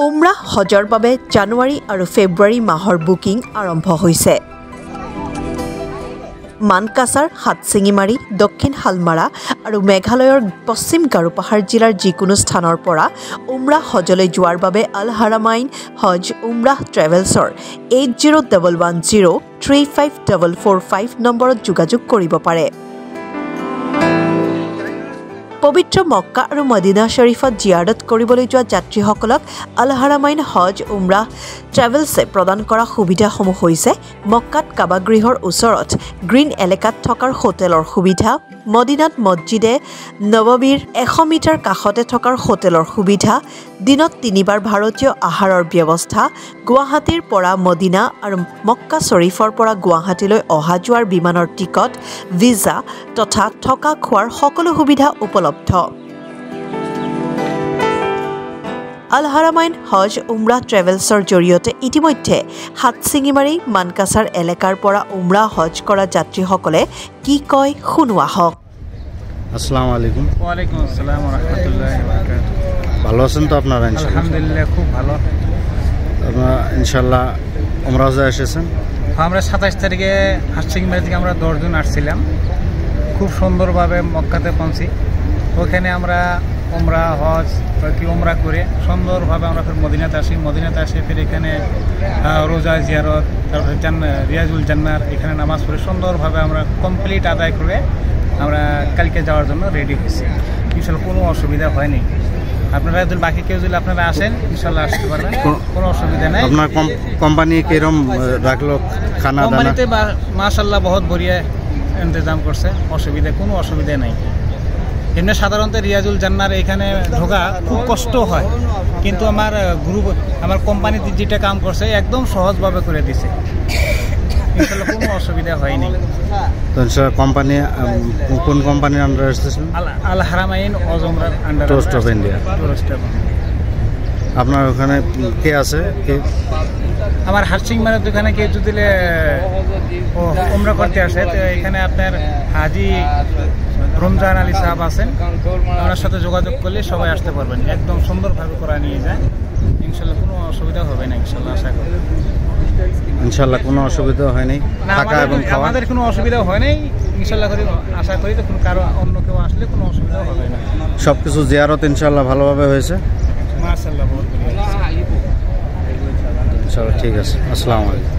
উমৰাহ হজৰ বাবে জানুৱাৰী আৰু ফেব্ৰুৱাৰী মাহৰ বুকিং আৰম্ভ হৈছে। মানকাছাৰ, হাটশিঙিমাৰী, দক্ষিণ হালমাৰা আৰু মেঘালয়ৰ পশ্চিম গাৰো পাহাৰ জিলাৰ যিকোনো স্থানৰ পৰা উমৰাহ হজলৈ যোৱাৰ বাবে আল হাৰামাইন হজ উমৰাহ ট্ৰেভেলছৰ 8011035445 নম্বৰত যোগাযোগ কৰিব পাৰে। পবিত্ৰ মক্কা আৰু মদিনা শ্বৰীফত জিয়াৰত কৰিবলৈ যোৱা যাত্ৰীসকলক আল হাৰামাইন হজ উমৰাহ ট্ৰেভেলছে প্ৰদান কৰা সুবিধাসমূহ হৈছে মক্কাত কাবাগৃহৰ ওচৰত গ্ৰীণ এলেকাত থকাৰ হোটেলৰ সুবিধা, মদিনাত মছজিদে নববীৰ 100 মিটাৰ কাষতে থকাৰ হোটেলৰ সুবিধা, দিনত 3 বাৰ ভাৰতীয় আহাৰৰ ব্যৱস্থা, গুৱাহাটীৰ পৰা মদিনা আৰু মক্কা শ্বৰীফৰ পৰা গুৱাহাটীলৈ অহা যোৱাৰ বিমানৰ টিকট, ভিছা তথা থকা খোৱাৰ সকলো সুবিধা উপলব্ধ। আল হাৰামাইন হজ উমৰাহ ট্ৰেভেলছৰ জৰিয়তে ইতিমধ্যে হাটশিঙিমাৰী, মানকাছাৰ এলেকাৰ পৰা উমৰাহ হজ কৰা যাত্ৰীসকলে কি কয় শুনো আহক। আসসালামু আলাইকুম। ওয়ালাইকুম আসসালাম ওয়া রাহমাতুল্লাহি ওয়া বারাকাতুহু। ভালো আছেন তো আপনারা? আলহামদুলিল্লাহ খুব ভালো। আপনারা ইনশাআল্লাহ উমরাহ হজে এসেছেন? আমরা 27 তারিখে হাটশিঙিমারি থেকে আমরা 10 জন আসছিলাম। খুব সুন্দরভাবে মক্কাতে পৌঁছি। ওখানে আমরা উমরাহ হজ উমরা করে সুন্দরভাবে আমরা ফের মদিনাতে আসি। মদিনাতে আসে ফের এখানে রোজা জিয়ারত, তারপরে রিয়াজুল জান্নার এখানে নামাজ পড়ে সুন্দরভাবে আমরা কমপ্লিট আদায় করে আমরা কালকে যাওয়ার জন্য রেডি হয়েছি। ইনশাল্লাহ কোনো অসুবিধা হয়নি। আপনারা যদি বাকি কেউ যদি আপনারা আসেন ইনশাল্লাহ আসতে পারবেন, কোনো অসুবিধা নেই। আপনার কোম্পানি কিরকম রাখলো খানা দানা? কোম্পানিতে মাশাআল্লাহ বহুত বড়িয়া ইন্তজাম করছে, কোনো অসুবিধা নেই। এমনি সাধারণত রিয়াজুল জান্নার এখানে ঢোকা খুব কষ্ট হয়, কিন্তু আমার কোম্পানিতে যেটা কাম করছে একদম সহজভাবে করে দিছে। ইনশাআল্লাহ কোনো অসুবিধা হয়নি। তো কোম্পানি কোন কোম্পানির আন্ডারে এসেছেন? আল হারামাইন হজ উমরার আন্ডারে। Trust of India. আপনার ওখানে কে আছে? আমার হাটশিঙিমারির দোকানে কেউ যদি উমরা করতে আসে তো এখানে আপনার হাজি রমজান আলী সাহেব আছেন, ওনার সাথে যোগাযোগ করলে সবাই আসতে পারবেন। একদম সুন্দরভাবে করা নিয়ে যায়। ইনশাল্লাহ কোনো অসুবিধা হবে না ইনশাল্লাহ, আশা করি। ইনশাল্লাহ কোনো অসুবিধা হয়নি, থাকা এবং খাওয়া? আমাদের কোনো অসুবিধা হয় নাই ইনশাল্লাহ, করি আশা করি। তো কোনো কারো অন্য কেউ আসলে কোনো অসুবিধা হবে না। সবকিছু জিয়ারত ইনশাল্লাহ ভালোভাবে হয়েছে? মাশাআল্লাহ বহুত ভালো। ইনশাল্লাহ ঠিক আছে। আসসালামু আলাইকুম।